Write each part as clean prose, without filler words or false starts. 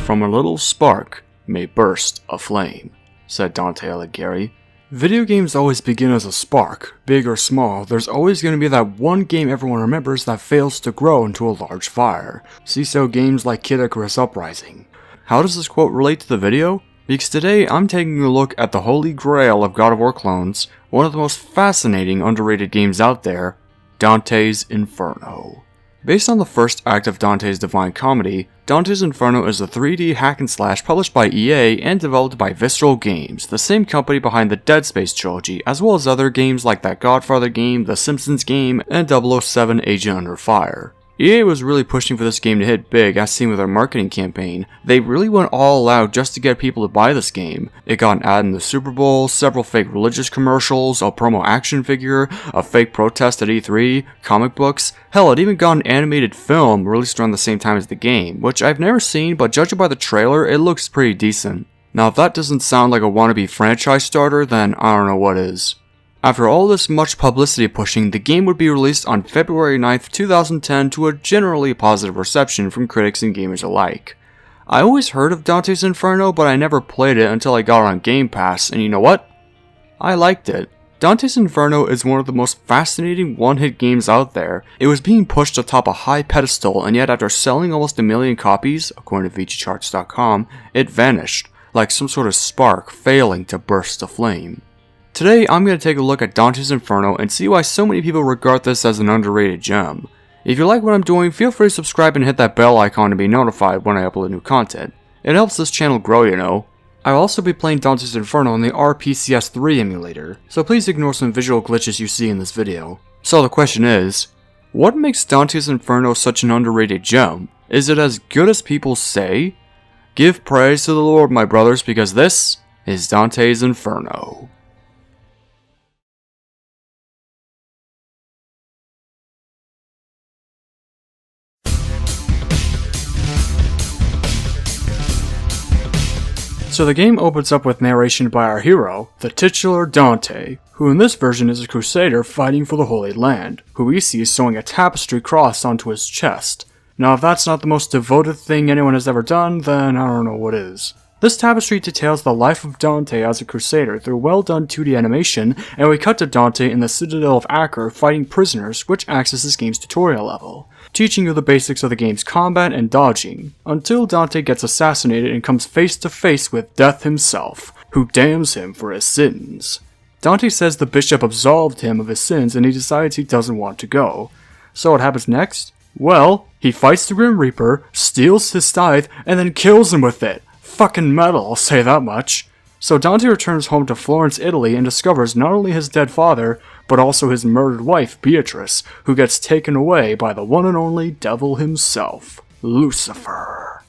from a little spark may burst a flame, said Dante Alighieri. Video games always begin as a spark. Big or small, there's always going to be that one game everyone remembers that fails to grow into a large fire. See so games like Kid Icarus Uprising. How does this quote relate to the video? Because today I'm taking a look at the holy grail of God of War clones, one of the most fascinating underrated games out there, Dante's Inferno. Based on the first act of Dante's Divine Comedy, Dante's Inferno is a 3D hack and slash published by EA and developed by Visceral Games, the same company behind the Dead Space trilogy, as well as other games like that Godfather game, the Simpsons game, and 007 Agent Under Fire. EA was really pushing for this game to hit big, as seen with their marketing campaign. They really went all out just to get people to buy this game. It got an ad in the Super Bowl, several fake religious commercials, a promo action figure, a fake protest at E3, comic books. Hell, it even got an animated film released around the same time as the game, which I've never seen, but judging by the trailer, it looks pretty decent. Now if that doesn't sound like a wannabe franchise starter, then I don't know what is. After all this much publicity pushing, the game would be released on February 9th, 2010 to a generally positive reception from critics and gamers alike. I always heard of Dante's Inferno, but I never played it until I got it on Game Pass, and you know what? I liked it. Dante's Inferno is one of the most fascinating one-hit games out there. It was being pushed atop a high pedestal, and yet after selling almost 1 million copies, according to VGCharts.com, it vanished, like some sort of spark failing to burst a flame. Today, I'm going to take a look at Dante's Inferno and see why so many people regard this as an underrated gem. If you like what I'm doing, feel free to subscribe and hit that bell icon to be notified when I upload new content. It helps this channel grow, you know. I'll also be playing Dante's Inferno on the RPCS3 emulator, so please ignore some visual glitches you see in this video. So the question is, what makes Dante's Inferno such an underrated gem? Is it as good as people say? Give praise to the Lord, my brothers, because this is Dante's Inferno. So the game opens up with narration by our hero, the titular Dante, who in this version is a crusader fighting for the Holy Land, who we see sewing a tapestry cross onto his chest. Now if that's not the most devoted thing anyone has ever done, then I don't know what is. This tapestry details the life of Dante as a crusader through well done 2D animation, and we cut to Dante in the Citadel of Acheron fighting prisoners, which acts as this game's tutorial level, teaching you the basics of the game's combat and dodging, until Dante gets assassinated and comes face to face with Death himself, who damns him for his sins. Dante says the bishop absolved him of his sins and he decides he doesn't want to go. So what happens next? Well, he fights the Grim Reaper, steals his scythe, and then kills him with it. Fucking metal, I'll say that much. So Dante returns home to Florence, Italy and discovers not only his dead father, but also his murdered wife, Beatrice, who gets taken away by the one and only devil himself, Lucifer.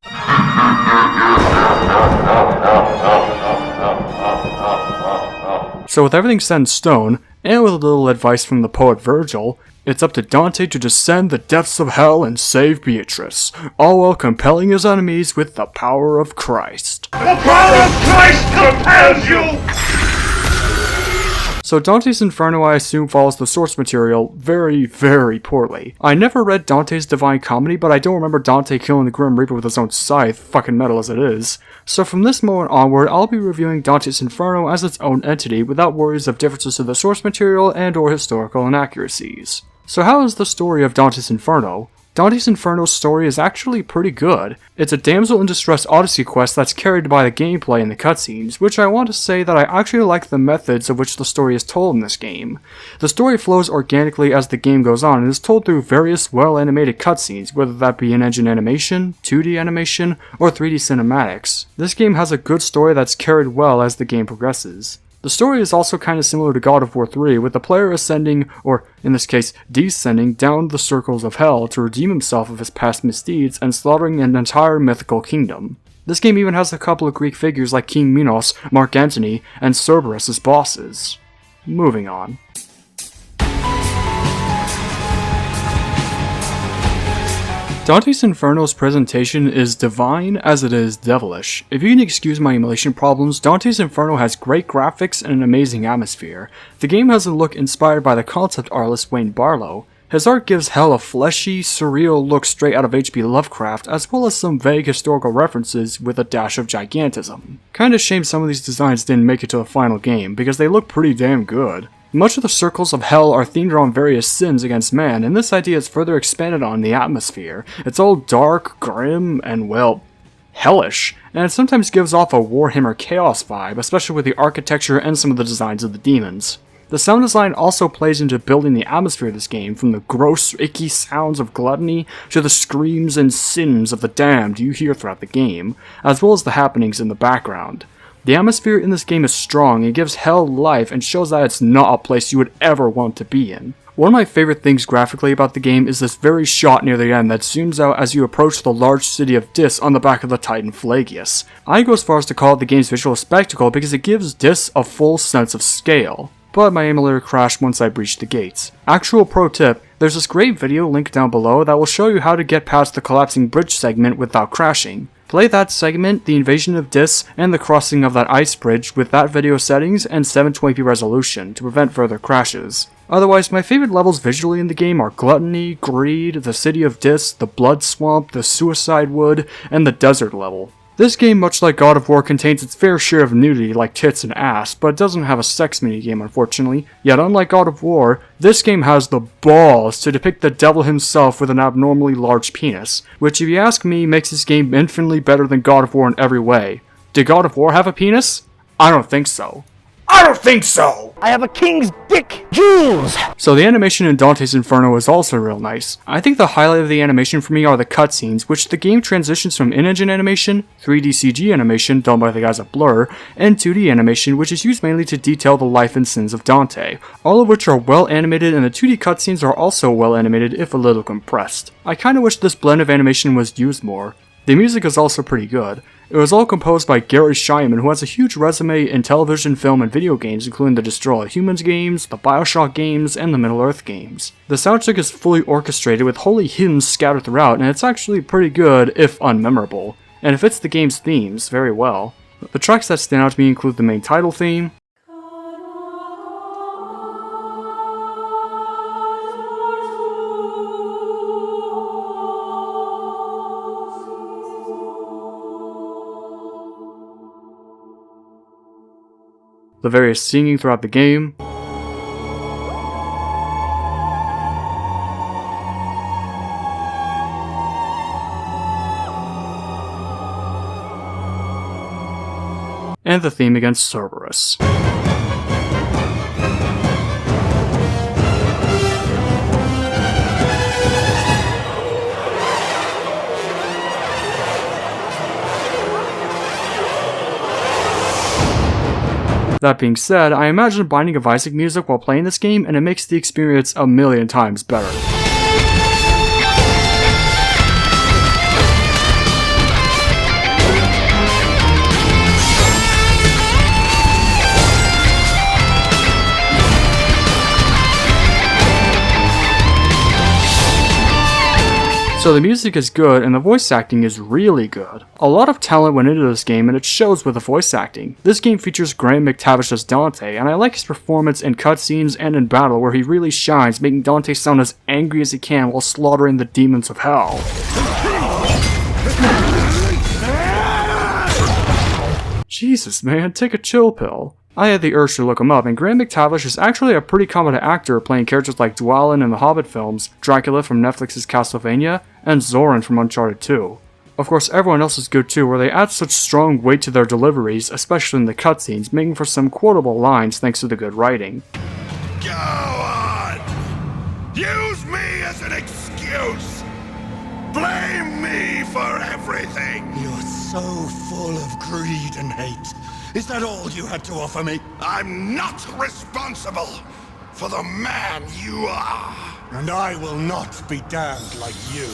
So with everything set in stone, and with a little advice from the poet Virgil, it's up to Dante to descend the depths of hell and save Beatrice, all while compelling his enemies with the power of Christ. The power of Christ compels you! So Dante's Inferno I assume follows the source material very, very poorly. I never read Dante's Divine Comedy, but I don't remember Dante killing the Grim Reaper with his own scythe, fucking metal as it is. So from this moment onward, I'll be reviewing Dante's Inferno as its own entity without worries of differences to the source material and or historical inaccuracies. So how is the story of Dante's Inferno? Dante's Inferno's story is actually pretty good. It's a damsel in distress odyssey quest that's carried by the gameplay and the cutscenes, which I want to say that I actually like the methods of which the story is told in this game. The story flows organically as the game goes on and is told through various well-animated cutscenes, whether that be in-engine animation, 2D animation, or 3D cinematics. This game has a good story that's carried well as the game progresses. The story is also kind of similar to God of War 3, with the player ascending, or in this case, descending down the circles of hell to redeem himself of his past misdeeds and slaughtering an entire mythical kingdom. This game even has a couple of Greek figures like King Minos, Mark Antony, and Cerberus as bosses. Moving on. Dante's Inferno's presentation is divine as it is devilish. If you can excuse my emulation problems, Dante's Inferno has great graphics and an amazing atmosphere. The game has a look inspired by the concept artist Wayne Barlow. His art gives Hell a fleshy, surreal look straight out of H.P. Lovecraft, as well as some vague historical references with a dash of gigantism. Kinda shame some of these designs didn't make it to the final game, because they look pretty damn good. Much of the circles of Hell are themed around various sins against man, and this idea is further expanded on in the atmosphere. It's all dark, grim, and well, hellish, and it sometimes gives off a Warhammer Chaos vibe, especially with the architecture and some of the designs of the demons. The sound design also plays into building the atmosphere of this game, from the gross, icky sounds of gluttony to the screams and sins of the damned you hear throughout the game, as well as the happenings in the background. The atmosphere in this game is strong and gives Hell life and shows that it's not a place you would ever want to be in. One of my favorite things graphically about the game is this very shot near the end that zooms out as you approach the large city of Dis on the back of the Titan Pelagius. I go as far as to call it the game's visual spectacle because it gives Dis a full sense of scale. But my emulator crashed once I breached the gates. Actual pro tip, there's this great video linked down below that will show you how to get past the collapsing bridge segment without crashing. Play that segment, the invasion of Dis, and the crossing of that ice bridge with that video settings and 720p resolution to prevent further crashes. Otherwise, my favorite levels visually in the game are Gluttony, Greed, the City of Dis, the Blood Swamp, the Suicide Wood, and the Desert level. This game, much like God of War, contains its fair share of nudity like tits and ass, but it doesn't have a sex minigame unfortunately. Yet unlike God of War, this game has the balls to depict the devil himself with an abnormally large penis, which if you ask me makes this game infinitely better than God of War in every way. Did God of War have a penis? I don't think so. I don't think so! I have a king's dick, Jules! So the animation in Dante's Inferno is also real nice. I think the highlight of the animation for me are the cutscenes, which the game transitions from in-engine animation, 3D CG animation done by the guys at Blur, and 2D animation, which is used mainly to detail the life and sins of Dante, all of which are well animated, and the 2D cutscenes are also well animated if a little compressed. I kinda wish this blend of animation was used more. The music is also pretty good. It was all composed by Gary Scheinman, who has a huge resume in television, film, and video games, including the Destroy All Humans games, the Bioshock games, and the Middle-earth games. The soundtrack is fully orchestrated with holy hymns scattered throughout, and it's actually pretty good, if unmemorable, and it fits the game's themes very well. The tracks that stand out to me include the main title theme, the various singing throughout the game, and the theme against Cerberus. That being said, I imagine Binding of Isaac music while playing this game, and it makes the experience a million times better. So the music is good, and the voice acting is really good. A lot of talent went into this game, and it shows with the voice acting. This game features Graham McTavish as Dante, and I like his performance in cutscenes and in battle where he really shines, making Dante sound as angry as he can while slaughtering the demons of hell. Jesus man, take a chill pill. I had the urge to look him up, and Graham McTavish is actually a pretty competent actor, playing characters like Dwalin in the Hobbit films, Dracula from Netflix's Castlevania, and Zoran from Uncharted 2. Of course, everyone else is good too, where they add such strong weight to their deliveries, especially in the cutscenes, making for some quotable lines thanks to the good writing. Go on! Use me as an excuse! Blame me for everything! You're so full of greed and hate. Is that all you had to offer me? I'm not responsible for the man you are! And I will not be damned like you.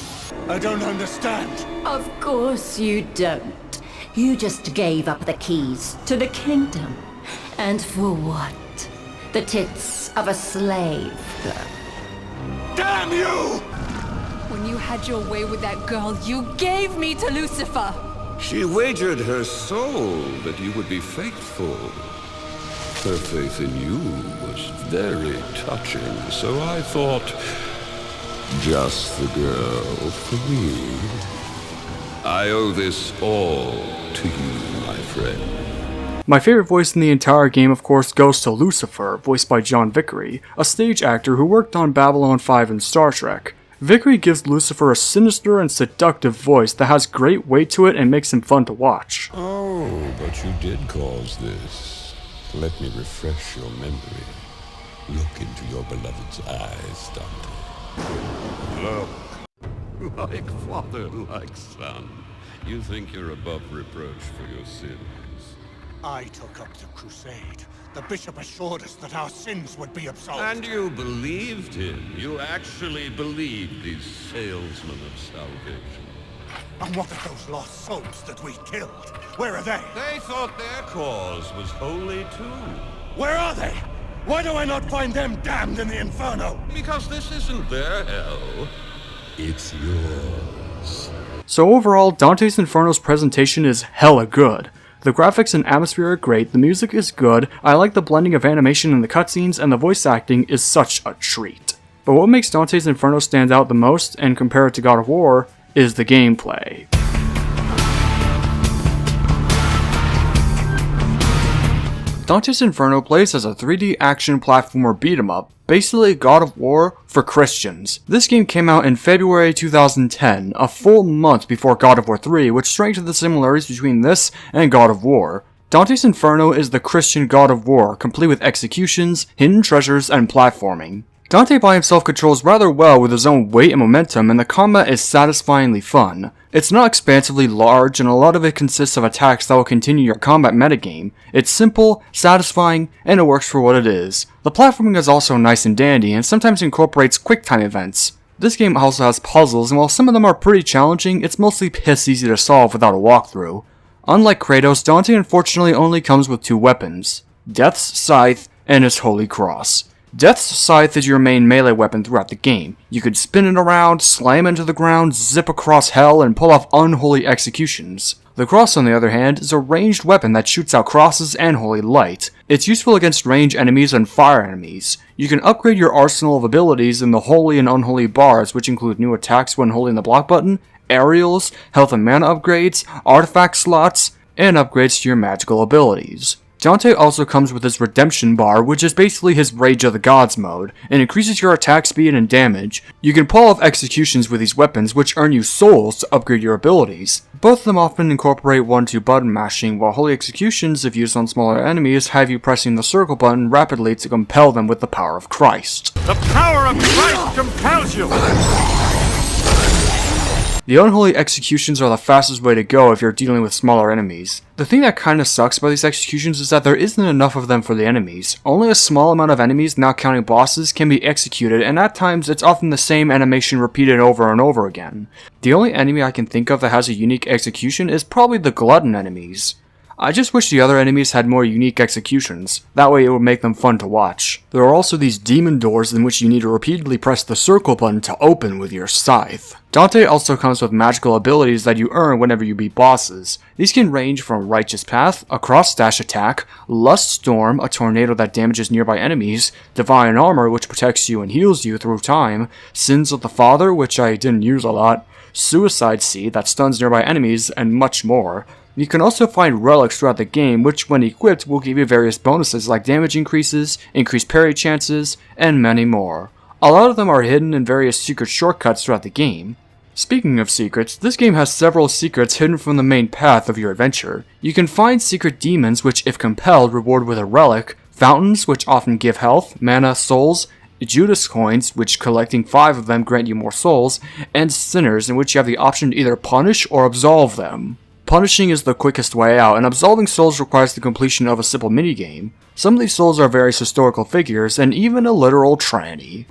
I don't understand. Of course you don't. You just gave up the keys to the kingdom. And for what? The tits of a slave. Damn you! When you had your way with that girl, you gave me to Lucifer! She wagered her soul that you would be faithful. Her faith in you was very touching, so I thought Just the girl for me. I owe this all to you, my friend. My favorite voice in the entire game, of course, goes to Lucifer, voiced by John Vickery, a stage actor who worked on Babylon 5 and Star Trek. Vickery gives Lucifer a sinister and seductive voice that has great weight to it and makes him fun to watch. Oh, but you did cause this. Let me refresh your memory. Look into your beloved's eyes, Dante. Look. Like father, like son. You think you're above reproach for your sins. I took up the crusade. The bishop assured us that our sins would be absolved. And you believed him. You actually believed these salesmen of salvation. And what of those lost souls that we killed? Where are they? They thought their cause was holy too. Where are they? Why do I not find them damned in the Inferno? Because this isn't their hell. It's yours. So overall, Dante's Inferno's presentation is hella good. The graphics and atmosphere are great, the music is good, I like the blending of animation in the cutscenes, and the voice acting is such a treat. But what makes Dante's Inferno stand out the most, and compare it to God of War, is the gameplay. Dante's Inferno plays as a 3D action platformer beat-em-up, basically God of War for Christians. This game came out in February 2010, a full month before God of War 3, which strengthened the similarities between this and God of War. Dante's Inferno is the Christian God of War, complete with executions, hidden treasures, and platforming. Dante by himself controls rather well with his own weight and momentum, and the combat is satisfyingly fun. It's not expansively large, and a lot of it consists of attacks that will continue your combat metagame. It's simple, satisfying, and it works for what it is. The platforming is also nice and dandy, and sometimes incorporates QuickTime events. This game also has puzzles, and while some of them are pretty challenging, it's mostly piss easy to solve without a walkthrough. Unlike Kratos, Dante unfortunately only comes with two weapons: Death's Scythe and his Holy Cross. Death's Scythe is your main melee weapon throughout the game. You could spin it around, slam into the ground, zip across hell, and pull off unholy executions. The cross, on the other hand, is a ranged weapon that shoots out crosses and holy light. It's useful against range enemies and fire enemies. You can upgrade your arsenal of abilities in the holy and unholy bars, which include new attacks when holding the block button, aerials, health and mana upgrades, artifact slots, and upgrades to your magical abilities. Dante also comes with his Redemption bar, which is basically his Rage of the Gods mode, and increases your attack speed and damage. You can pull off executions with these weapons, which earn you souls to upgrade your abilities. Both of them often incorporate 1-2 button mashing, while holy executions, if used on smaller enemies, have you pressing the circle button rapidly to compel them with the power of Christ. The power of Christ compels you! The unholy executions are the fastest way to go if you're dealing with smaller enemies. The thing that kinda sucks about these executions is that there isn't enough of them for the enemies. Only a small amount of enemies, not counting bosses, can be executed, and at times it's often the same animation repeated over and over again. The only enemy I can think of that has a unique execution is probably the glutton enemies. I just wish the other enemies had more unique executions, that way it would make them fun to watch. There are also these demon doors in which you need to repeatedly press the circle button to open with your scythe. Dante also comes with magical abilities that you earn whenever you beat bosses. These can range from Righteous Path, a cross-dash attack, Lust Storm, a tornado that damages nearby enemies, Divine Armor, which protects you and heals you through time, Sins of the Father, which I didn't use a lot, Suicide Seed that stuns nearby enemies, and much more. You can also find relics throughout the game, which when equipped will give you various bonuses like damage increases, increased parry chances, and many more. A lot of them are hidden in various secret shortcuts throughout the game. Speaking of secrets, this game has several secrets hidden from the main path of your adventure. You can find secret demons which, if compelled, reward with a relic, fountains which often give health, mana, souls, Judas coins, which collecting 5 of them grant you more souls, and sinners in which you have the option to either punish or absolve them. Punishing is the quickest way out, and absolving souls requires the completion of a simple minigame. Some of these souls are various historical figures, and even a literal tranny.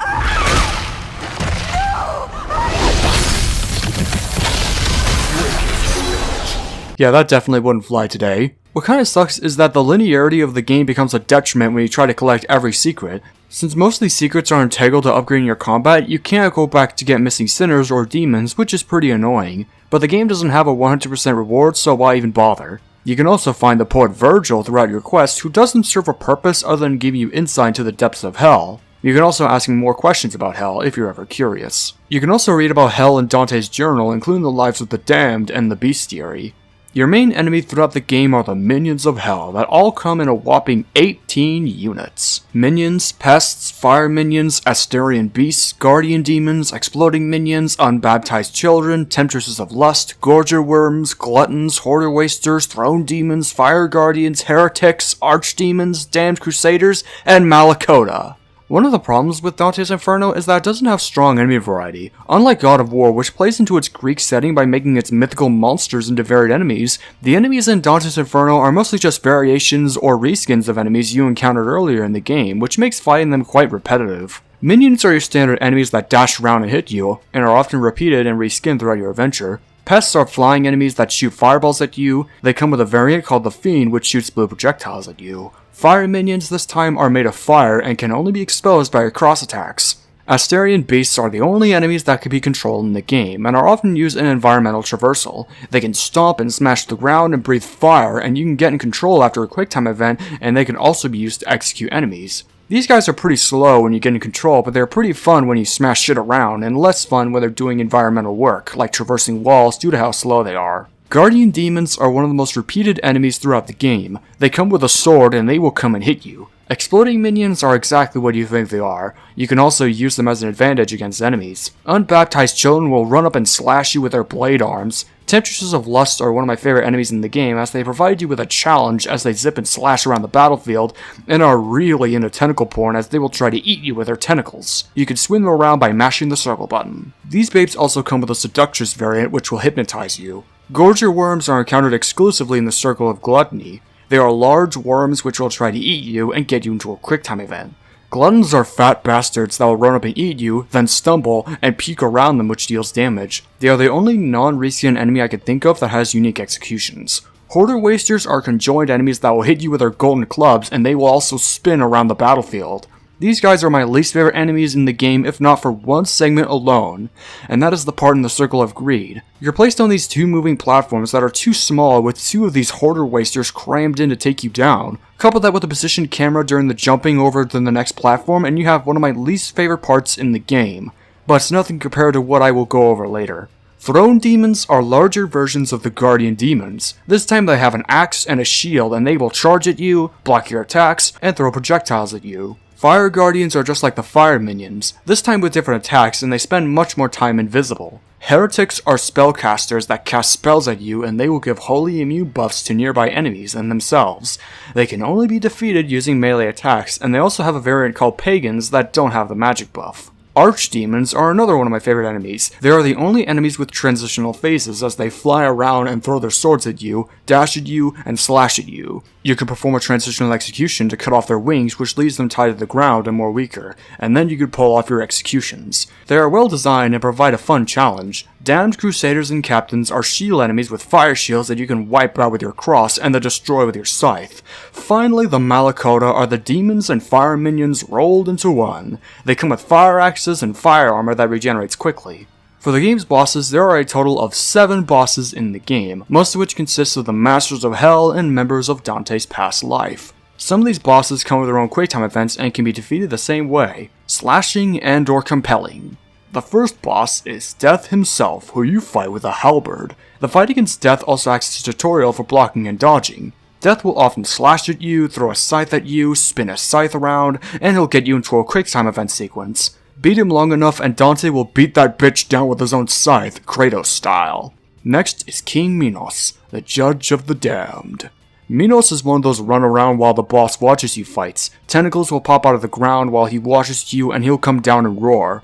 Yeah, that definitely wouldn't fly today. What kinda sucks is that the linearity of the game becomes a detriment when you try to collect every secret. Since most of these secrets are integral to upgrading your combat, you can't go back to get missing sinners or demons, which is pretty annoying. But the game doesn't have a 100% reward, so why even bother? You can also find the poet Virgil throughout your quest, who doesn't serve a purpose other than give you insight into the depths of hell. You can also ask him more questions about hell if you're ever curious. You can also read about hell in Dante's journal, including the lives of the damned and the bestiary. Your main enemy throughout the game are the minions of hell that all come in a whopping 18 units. Minions, pests, fire minions, Asterian beasts, guardian demons, exploding minions, unbaptized children, temptresses of lust, gorger worms, gluttons, hoarder wasters, throne demons, fire guardians, heretics, archdemons, damned crusaders, and Malakota. One of the problems with Dante's Inferno is that it doesn't have strong enemy variety. Unlike God of War, which plays into its Greek setting by making its mythical monsters into varied enemies, the enemies in Dante's Inferno are mostly just variations or reskins of enemies you encountered earlier in the game, which makes fighting them quite repetitive. Minions are your standard enemies that dash around and hit you, and are often repeated and reskinned throughout your adventure. Pests are flying enemies that shoot fireballs at you. They come with a variant called the Fiend, which shoots blue projectiles at you. Fire minions this time are made of fire and can only be exposed by your cross attacks. Asterian beasts are the only enemies that can be controlled in the game, and are often used in environmental traversal. They can stomp and smash the ground and breathe fire, and you can get in control after a quicktime event, and they can also be used to execute enemies. These guys are pretty slow when you get in control, but they're pretty fun when you smash shit around, and less fun when they're doing environmental work, like traversing walls due to how slow they are. Guardian demons are one of the most repeated enemies throughout the game. They come with a sword and they will come and hit you. Exploding minions are exactly what you think they are. You can also use them as an advantage against enemies. Unbaptized children will run up and slash you with their blade arms. Temptresses of Lust are one of my favorite enemies in the game, as they provide you with a challenge as they zip and slash around the battlefield, and are really into tentacle porn as they will try to eat you with their tentacles. You can swim them around by mashing the circle button. These babes also come with a seductress variant which will hypnotize you. Gorger worms are encountered exclusively in the Circle of Gluttony. They are large worms which will try to eat you and get you into a quicktime event. Gluttons are fat bastards that will run up and eat you, then stumble, and puke around them, which deals damage. They are the only non-reskin enemy I could think of that has unique executions. Hoarder wasters are conjoined enemies that will hit you with their golden clubs, and they will also spin around the battlefield. These guys are my least favorite enemies in the game, if not for one segment alone, and that is the part in the Circle of Greed. You're placed on these two moving platforms that are too small, with two of these hoarder wasters crammed in to take you down. Couple that with a positioned camera during the jumping over to the next platform, and you have one of my least favorite parts in the game. But it's nothing compared to what I will go over later. Throne demons are larger versions of the guardian demons. This time they have an axe and a shield, and they will charge at you, block your attacks, and throw projectiles at you. Fire guardians are just like the fire minions, this time with different attacks, and they spend much more time invisible. Heretics are spellcasters that cast spells at you, and they will give holy immune buffs to nearby enemies and themselves. They can only be defeated using melee attacks, and they also have a variant called pagans that don't have the magic buff. Archdemons are another one of my favorite enemies. They are the only enemies with transitional phases, as they fly around and throw their swords at you, dash at you, and slash at you. You can perform a transitional execution to cut off their wings, which leaves them tied to the ground and more weaker, and then you could pull off your executions. They are well designed and provide a fun challenge. Damned Crusaders and Captains are shield enemies with fire shields that you can wipe out with your cross and then destroy with your scythe. Finally, the Malakota are the demons and fire minions rolled into one. They come with fire axes and fire armor that regenerates quickly. For the game's bosses, there are a total of 7 bosses in the game, most of which consist of the Masters of Hell and members of Dante's past life. Some of these bosses come with their own quicktime events and can be defeated the same way, slashing and or compelling. The first boss is Death himself, who you fight with a halberd. The fight against Death also acts as a tutorial for blocking and dodging. Death will often slash at you, throw a scythe at you, spin a scythe around, and he'll get you into a quicktime event sequence. Beat him long enough and Dante will beat that bitch down with his own scythe, Kratos style. Next is King Minos, the Judge of the Damned. Minos is one of those run around while the boss watches you fights. Tentacles will pop out of the ground while he watches you and he'll come down and roar.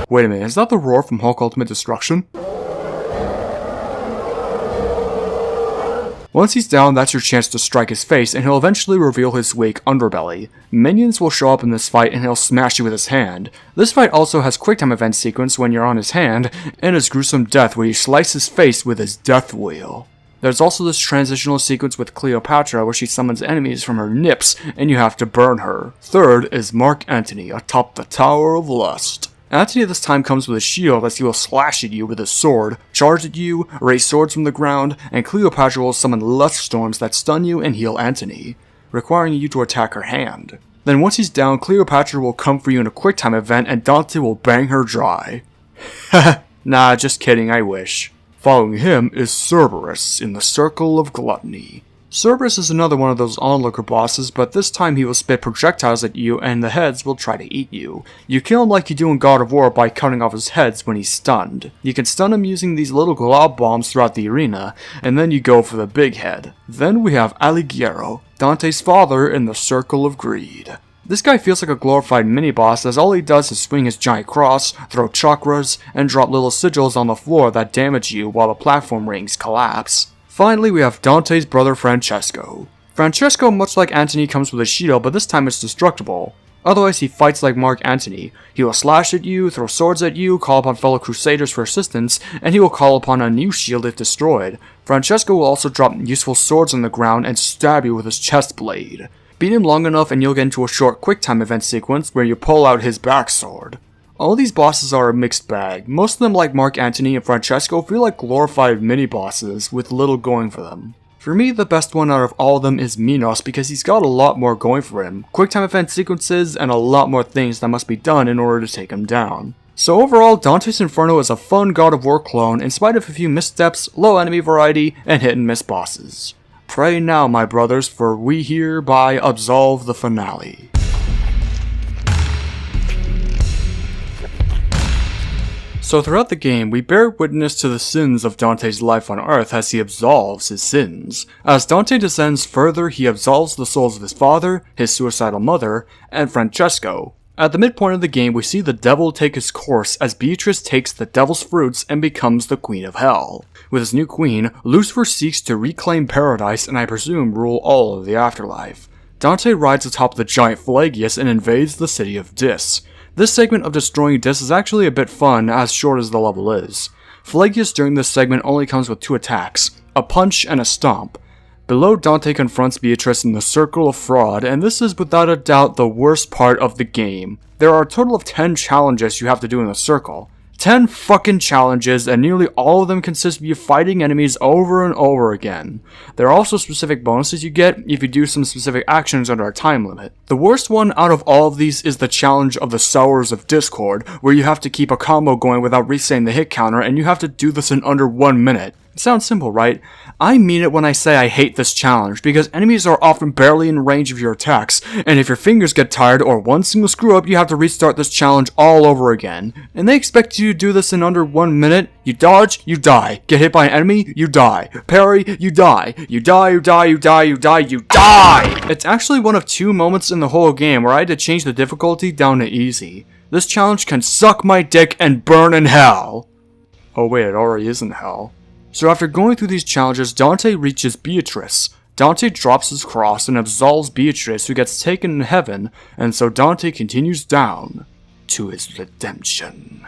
Wait a minute, is that the roar from Hulk Ultimate Destruction? Once he's down, that's your chance to strike his face, and he'll eventually reveal his weak underbelly. Minions will show up in this fight, and he'll smash you with his hand. This fight also has quicktime event sequence when you're on his hand, and his gruesome death where you slice his face with his death wheel. There's also this transitional sequence with Cleopatra where she summons enemies from her nips, and you have to burn her. Third is Mark Antony atop the Tower of Lust. Antony this time comes with a shield as he will slash at you with his sword, charge at you, raise swords from the ground, and Cleopatra will summon lust storms that stun you and heal Antony. requiring you to attack her hand. Then once he's down, Cleopatra will come for you in a QuickTime event and Dante will bang her dry. Nah, just kidding, I wish. Following him is Cerberus in the Circle of Gluttony. Cerberus is another one of those onlooker bosses, but this time he will spit projectiles at you and the heads will try to eat you. You kill him like you do in God of War by cutting off his heads when he's stunned. You can stun him using these little glob bombs throughout the arena, and then you go for the big head. Then we have Alighiero, Dante's father in the Circle of Greed. This guy feels like a glorified mini-boss as all he does is swing his giant cross, throw chakras, and drop little sigils on the floor that damage you while the platform rings collapse. Finally, we have Dante's brother Francesco. Francesco, much like Antony, comes with a shield, but this time it's destructible. Otherwise, he fights like Mark Antony. He will slash at you, throw swords at you, call upon fellow crusaders for assistance, and he will call upon a new shield if destroyed. Francesco will also drop useful swords on the ground and stab you with his chest blade. Beat him long enough and you'll get into a short QuickTime event sequence where you pull out his backsword. All these bosses are a mixed bag. Most of them, like Mark Antony and Francesco, feel like glorified mini-bosses with little going for them. For me, the best one out of all of them is Minos because he's got a lot more going for him, QuickTime event sequences, and a lot more things that must be done in order to take him down. So overall, Dante's Inferno is a fun God of War clone in spite of a few missteps, low enemy variety, and hit and miss bosses. Pray now, my brothers, for we hereby absolve the finale. So throughout the game, we bear witness to the sins of Dante's life on Earth as he absolves his sins. As Dante descends further, he absolves the souls of his father, his suicidal mother, and Francesco. At the midpoint of the game, we see the devil take his course as Beatrice takes the devil's fruits and becomes the queen of hell. With his new queen, Lucifer seeks to reclaim paradise and I presume rule all of the afterlife. Dante rides atop the giant Pelagius and invades the city of Dis. This segment of destroying Dis is actually a bit fun, as short as the level is. Pelagius during this segment only comes with 2 attacks, a punch and a stomp. Below, Dante confronts Beatrice in the Circle of Fraud, and this is without a doubt the worst part of the game. There are a total of 10 challenges you have to do in the circle. 10 fucking challenges, and nearly all of them consist of you fighting enemies over and over again. There are also specific bonuses you get if you do some specific actions under a time limit. The worst one out of all of these is the challenge of the Sowers of Discord, where you have to keep a combo going without resetting the hit counter, and you have to do this in under 1 minute. It sounds simple, right? I mean it when I say I hate this challenge, because enemies are often barely in range of your attacks, and if your fingers get tired or one single screw up, you have to restart this challenge all over again. And they expect you to do this in under 1 minute. You dodge, you die. Get hit by an enemy, you die. Parry, you die. You die, you die, you die, you die, you die! It's actually one of 2 moments in the whole game where I had to change the difficulty down to easy. This challenge can suck my dick and burn in hell. Oh wait, it already is in hell. So after going through these challenges, Dante reaches Beatrice. Dante drops his cross and absolves Beatrice, who gets taken in heaven, and so Dante continues down to his redemption.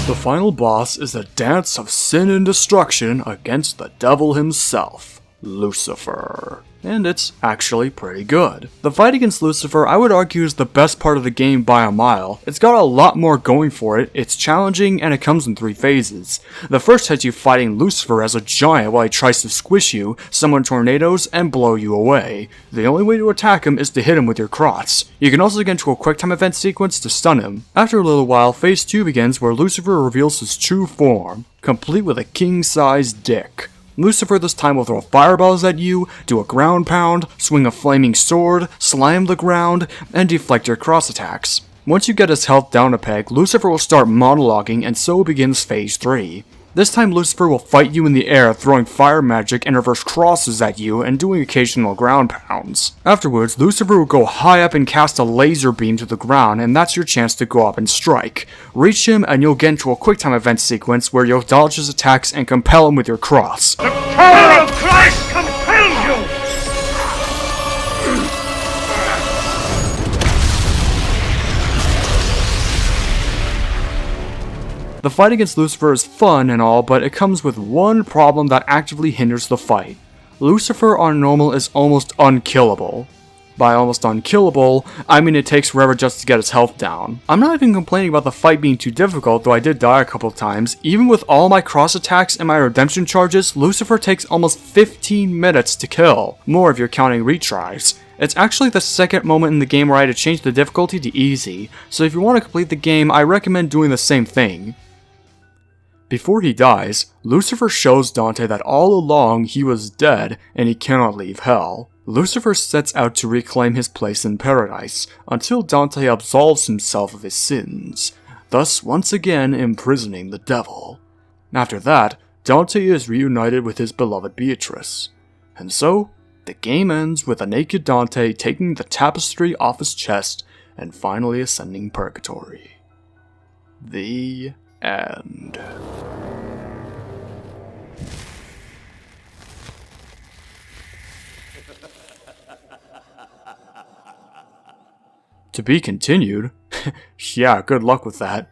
The final boss is a dance of sin and destruction against the devil himself, Lucifer. And it's actually pretty good. The fight against Lucifer, I would argue, is the best part of the game by a mile. It's got a lot more going for it, it's challenging, and it comes in 3 phases. The first has you fighting Lucifer as a giant while he tries to squish you, summon tornadoes, and blow you away. The only way to attack him is to hit him with your cross. You can also get into a QuickTime event sequence to stun him. After a little while, phase 2 begins where Lucifer reveals his true form, complete with a king-sized dick. Lucifer this time will throw fireballs at you, do a ground pound, swing a flaming sword, slam the ground, and deflect your cross attacks. Once you get his health down a peg, Lucifer will start monologuing and so begins phase 3. This time Lucifer will fight you in the air, throwing fire magic and reverse crosses at you and doing occasional ground pounds. Afterwards, Lucifer will go high up and cast a laser beam to the ground, and that's your chance to go up and strike. Reach him and you'll get into a QuickTime event sequence where you'll dodge his attacks and compel him with your cross. The power of Christ compels you! The fight against Lucifer is fun and all, but it comes with one problem that actively hinders the fight. Lucifer on normal is almost unkillable. By almost unkillable, I mean it takes forever just to get his health down. I'm not even complaining about the fight being too difficult, though I did die a couple times. Even with all my cross attacks and my redemption charges, Lucifer takes almost 15 minutes to kill. More if you're counting retries. It's actually the second moment in the game where I had to change the difficulty to easy, so if you want to complete the game, I recommend doing the same thing. Before he dies, Lucifer shows Dante that all along he was dead and he cannot leave hell. Lucifer sets out to reclaim his place in paradise until Dante absolves himself of his sins, thus once again imprisoning the devil. After that, Dante is reunited with his beloved Beatrice. And so, the game ends with a naked Dante taking the tapestry off his chest and finally ascending purgatory. The end. To be continued? Yeah, good luck with that.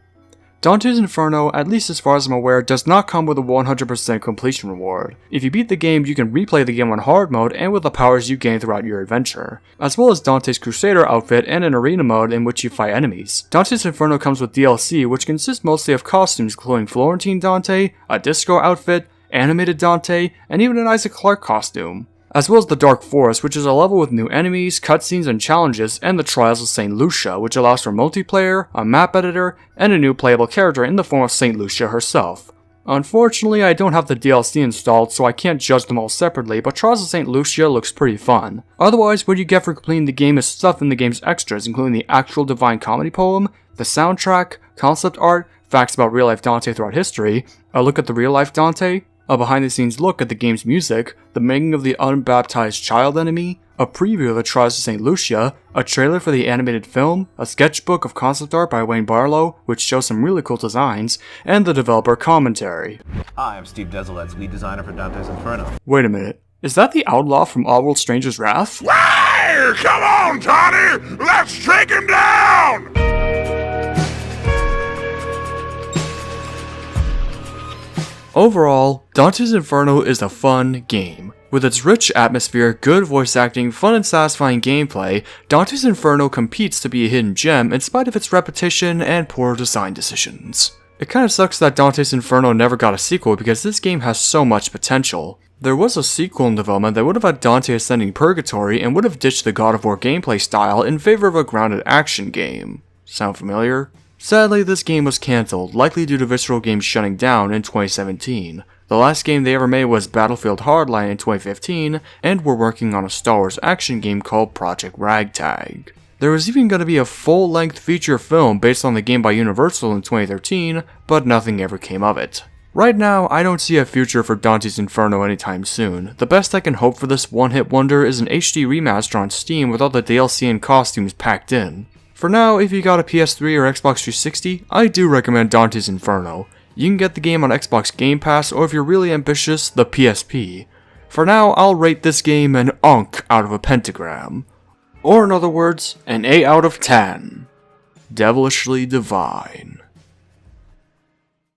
Dante's Inferno, at least as far as I'm aware, does not come with a 100% completion reward. If you beat the game, you can replay the game on hard mode and with the powers you gain throughout your adventure, as well as Dante's Crusader outfit and an arena mode in which you fight enemies. Dante's Inferno comes with DLC, which consists mostly of costumes including Florentine Dante, a disco outfit, animated Dante, and even an Isaac Clarke costume. As well as the Dark Forest, which is a level with new enemies, cutscenes, and challenges, and the Trials of St. Lucia, which allows for multiplayer, a map editor, and a new playable character in the form of St. Lucia herself. Unfortunately, I don't have the DLC installed, so I can't judge them all separately, but Trials of St. Lucia looks pretty fun. Otherwise, what you get for completing the game is stuff in the game's extras, including the actual Devine comedy poem, the soundtrack, concept art, facts about real-life Dante throughout history, a look at the real-life Dante, a behind-the-scenes look at the game's music, the making of the unbaptized child enemy, a preview of the Trials of St. Lucia, a trailer for the animated film, a sketchbook of concept art by Wayne Barlow, which shows some really cool designs, and the developer commentary. Hi, I'm Steve Desilets, lead designer for Dante's Inferno. Wait a minute, is that the outlaw from Oddworld Stranger's Wrath? Hey, come on, Tony! Let's take him down! Overall, Dante's Inferno is a fun game. With its rich atmosphere, good voice acting, fun and satisfying gameplay, Dante's Inferno competes to be a hidden gem in spite of its repetition and poor design decisions. It kinda sucks that Dante's Inferno never got a sequel because this game has so much potential. There was a sequel in development that would have had Dante ascending purgatory and would have ditched the God of War gameplay style in favor of a grounded action game. Sound familiar? Sadly, this game was cancelled, likely due to Visceral Games shutting down in 2017. The last game they ever made was Battlefield Hardline in 2015, and were working on a Star Wars action game called Project Ragtag. There was even going to be a full-length feature film based on the game by Universal in 2013, but nothing ever came of it. Right now, I don't see a future for Dante's Inferno anytime soon. The best I can hope for this one-hit wonder is an HD remaster on Steam with all the DLC and costumes packed in. For now, if you got a PS3 or Xbox 360, I do recommend Dante's Inferno. You can get the game on Xbox Game Pass, or if you're really ambitious, the PSP. For now, I'll rate this game an unk out of a pentagram. Or in other words, an 8 out of 10. Devilishly Devine.